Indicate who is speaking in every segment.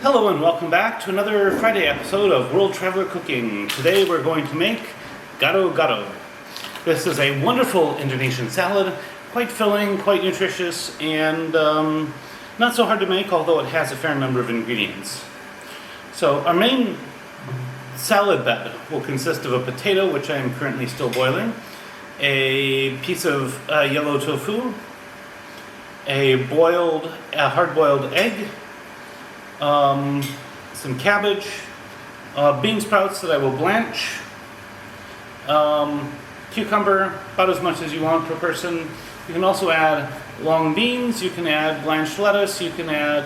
Speaker 1: Hello and welcome back to another Friday episode of World Traveler Cooking. Today we're going to make Gado. This is a wonderful Indonesian salad, quite filling, quite nutritious, and not so hard to make, although it has a fair number of ingredients. So our main salad bed will consist of a potato, which I am currently still boiling, a piece of yellow tofu, a hard-boiled egg, some cabbage, bean sprouts that I will blanch, cucumber, about as much as you want per person. You can also add long beans, you can add blanched lettuce, you can add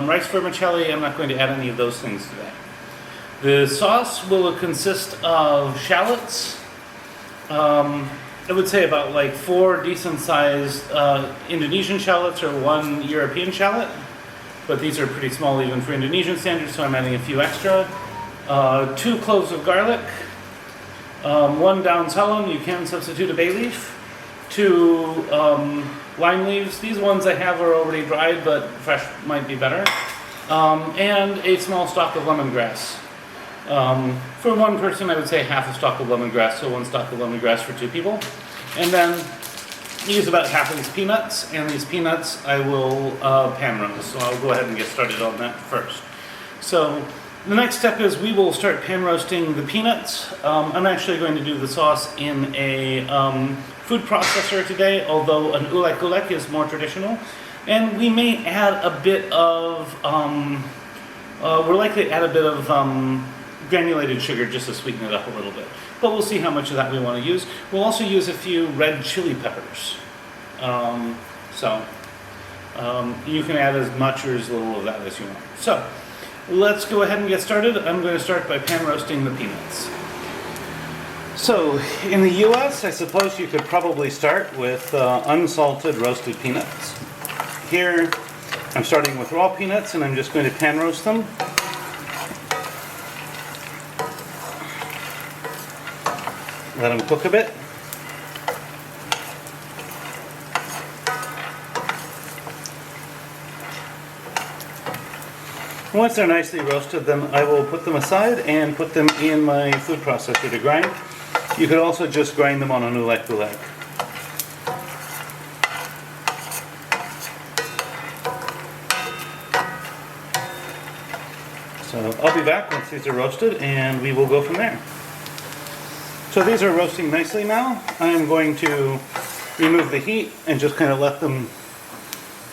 Speaker 1: rice vermicelli. I'm not going to add any of those things today. The sauce will consist of shallots. I would say about like 4 decent-sized Indonesian shallots or 1 European shallot. But these are pretty small even for Indonesian standards, so I'm adding a few extra. 2 cloves of garlic, 1 daun salam, you can substitute a bay leaf, 2 lime leaves. These ones I have are already dried, but fresh might be better. And a small stalk of lemongrass. For 1 person, I would say half a stalk of lemongrass, so 1 stalk of lemongrass for 2 people. And then use about half of these peanuts, and these peanuts I will pan roast, so I'll go ahead and get started on that first. So the next step is we will start pan roasting the peanuts. I'm actually going to do the sauce in a food processor today, although an ulek is more traditional. And we may add a bit of, we're likely to add a bit of granulated sugar just to sweeten it up a little bit. But we'll see how much of that we want to use. We'll also use a few red chili peppers. You can add as much or as little of that as you want. So let's go ahead and get started. I'm going to start by pan roasting the peanuts. So in the US, I suppose you could probably start with unsalted roasted peanuts. Here I'm starting with raw peanuts and I'm just going to pan roast them. Let them cook a bit. Once they're nicely roasted, then I will put them aside and put them in my food processor to grind. You could also just grind them on an ulek. So I'll be back once these are roasted and we will go from there. So these are roasting nicely now. I'm going to remove the heat and just kind of let them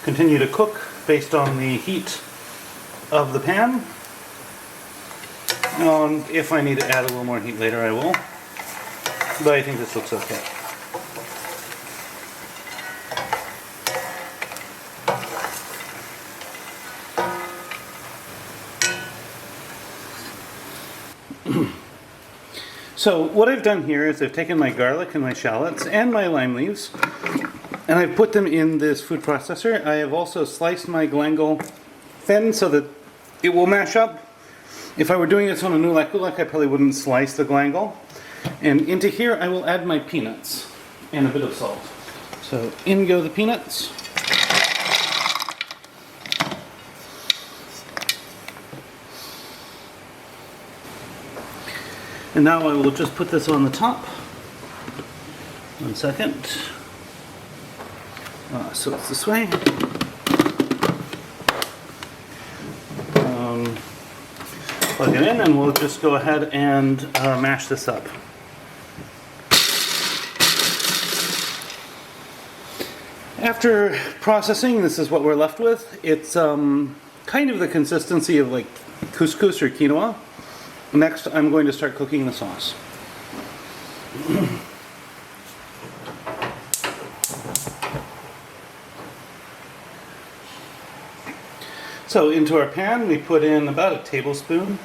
Speaker 1: continue to cook based on the heat of the pan. And if I need to add a little more heat later, I will. But I think this looks okay. So what I've done here is I've taken my garlic and my shallots and my lime leaves and I've put them in this food processor. I have also sliced my galangal thin so that it will mash up. If I were doing this on a ulek, I probably wouldn't slice the galangal. And into here I will add my peanuts and a bit of salt. So in go the peanuts. And now I will just put this on the top. 1 second. So it's this way. Plug it in and we'll just go ahead and mash this up. After processing, this is what we're left with. It's kind of the consistency of like couscous or quinoa. Next, I'm going to start cooking the sauce. So into our pan, we put in about a tablespoon.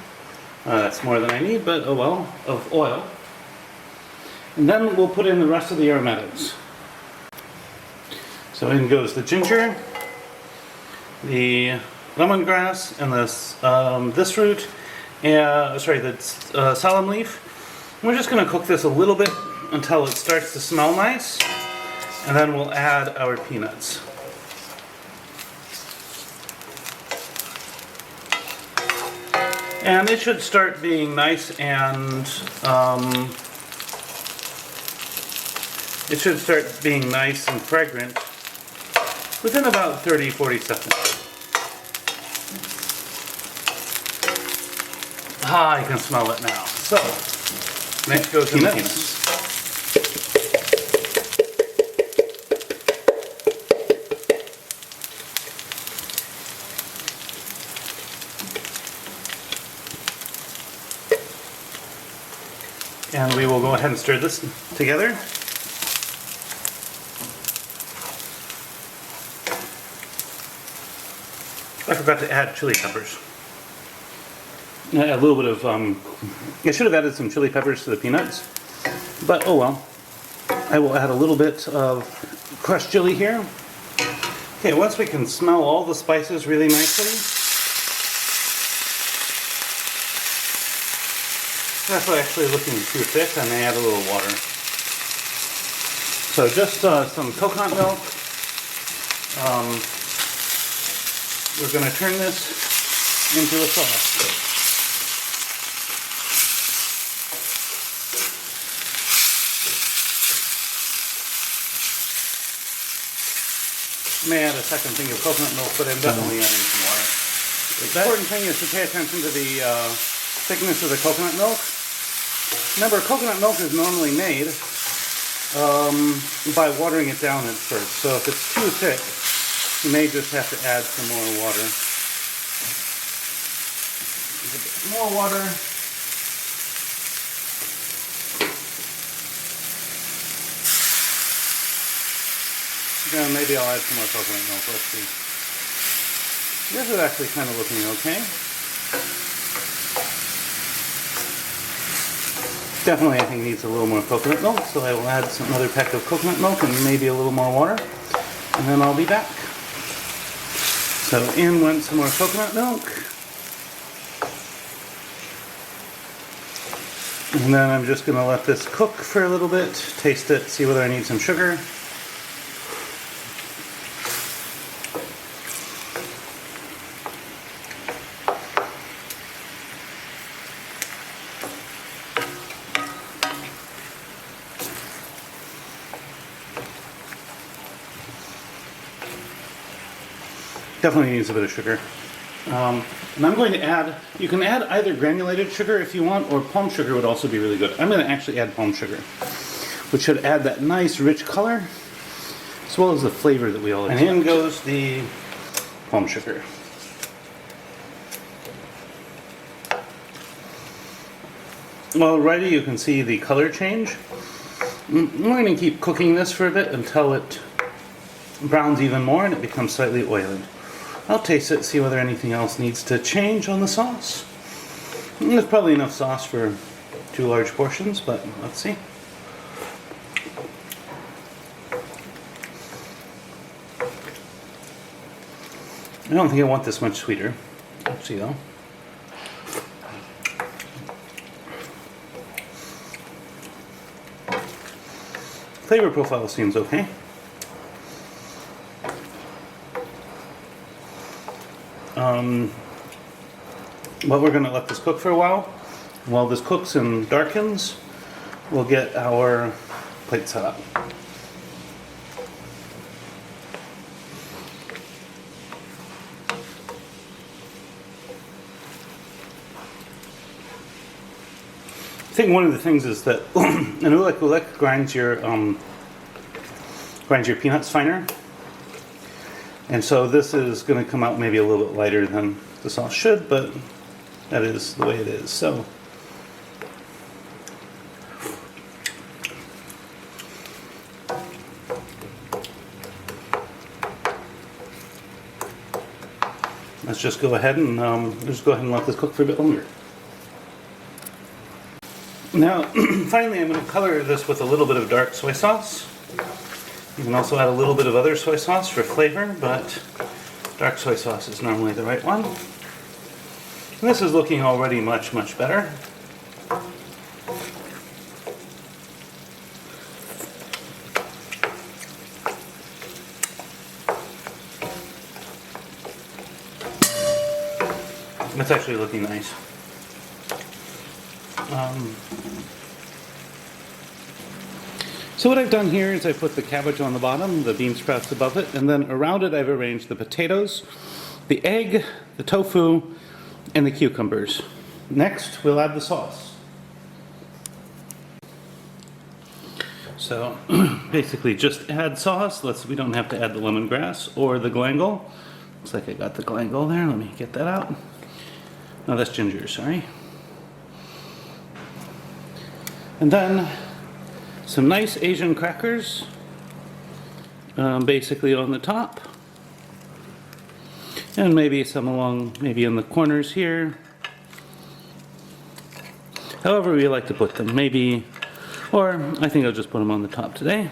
Speaker 1: That's more than I need, but oh well, of oil. And then we'll put in the rest of the aromatics. So in goes the ginger, the lemongrass, and this root. The salam leaf. We're just going to cook this a little bit until it starts to smell nice, and then we'll add our peanuts. And it should start being nice and fragrant within about 30-40 seconds. Ah, I can smell it now. So, next goes the peanuts. And we will go ahead and stir this together. I forgot to add chili peppers. A little bit of, I should have added some chili peppers to the peanuts, but oh well. I will add a little bit of crushed chili here. Okay, once we can smell all the spices really nicely, that's actually looking too thick. I may add a little water. So just some coconut milk. We're going to turn this into a sauce. I may add a second thing of coconut milk, but I'm definitely adding some water. The important thing is to pay attention to the thickness of the coconut milk. Remember, coconut milk is normally made by watering it down at first. So if it's too thick, you may just have to add some more water. A bit more water. Then maybe I'll add some more coconut milk. Let's see. This is actually kind of looking okay. Definitely, I think it needs a little more coconut milk, so I will add some other peck of coconut milk and maybe a little more water, and then I'll be back. So in went some more coconut milk, and then I'm just going to let this cook for a little bit, taste it, see whether I need some sugar. Definitely needs a bit of sugar. And I'm going to add, you can add either granulated sugar if you want, or palm sugar would also be really good. I'm going to actually add palm sugar, which should add that nice rich color, as well as the flavor that we all expect. And in goes the palm sugar. Alrighty, you can see the color change. We're going to keep cooking this for a bit until it browns even more and it becomes slightly oily. I'll taste it, see whether anything else needs to change on the sauce. There's probably enough sauce for 2 large portions, but let's see. I don't think I want this much sweeter. Let's see though. Flavor profile seems okay. But we're going to let this cook for a while. While this cooks and darkens, we'll get our plate set up. I think one of the things is that an oolek grinds your peanuts finer. And so this is going to come out maybe a little bit lighter than the sauce should, but that is the way it is. So let's just go ahead and let this cook for a bit longer. Now, finally, I'm going to color this with a little bit of dark soy sauce. You can also add a little bit of other soy sauce for flavor, but dark soy sauce is normally the right one. And this is looking already much, much better. It's actually looking nice. So what I've done here is I put the cabbage on the bottom, the bean sprouts above it, and then around it I've arranged the potatoes, the egg, the tofu, and the cucumbers. Next, we'll add the sauce. So basically just add sauce. We don't have to add the lemongrass or the galangal. Looks like I got the galangal there. Let me get that out. No, that's ginger, sorry. And then some nice Asian crackers, basically on the top. And maybe some along, maybe in the corners here. However we like to put them, maybe, or I think I'll just put them on the top today.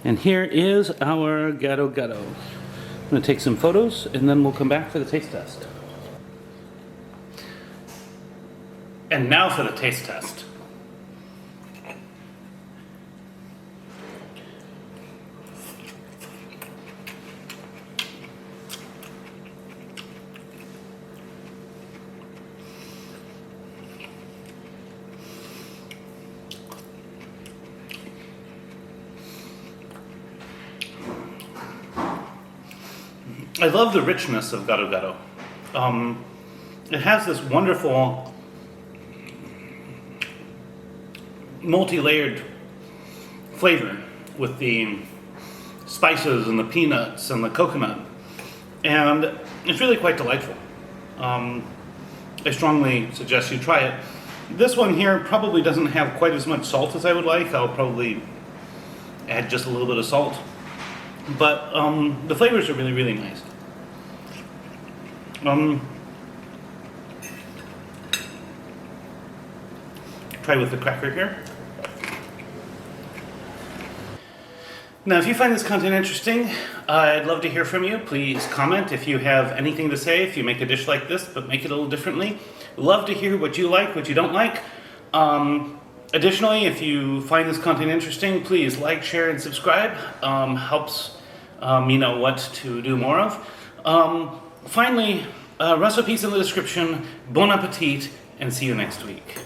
Speaker 1: And here is our Gado Gado. I'm going to take some photos and then we'll come back for the taste test. And now for the taste test. I love the richness of Gado Gado. It has this wonderful multi-layered flavor with the spices and the peanuts and the coconut, and it's really quite delightful. I strongly suggest you try it. This one here probably doesn't have quite as much salt as I would like. I'll probably add just a little bit of salt, but the flavors are really, really nice. Try with the cracker here. Now, if you find this content interesting, I'd love to hear from you. Please comment if you have anything to say, if you make a dish like this, but make it a little differently. Love to hear what you like, what you don't like. Additionally, if you find this content interesting, please like, share, and subscribe. Helps me know what to do more of. Finally, recipes in the description. Bon appetit, and see you next week.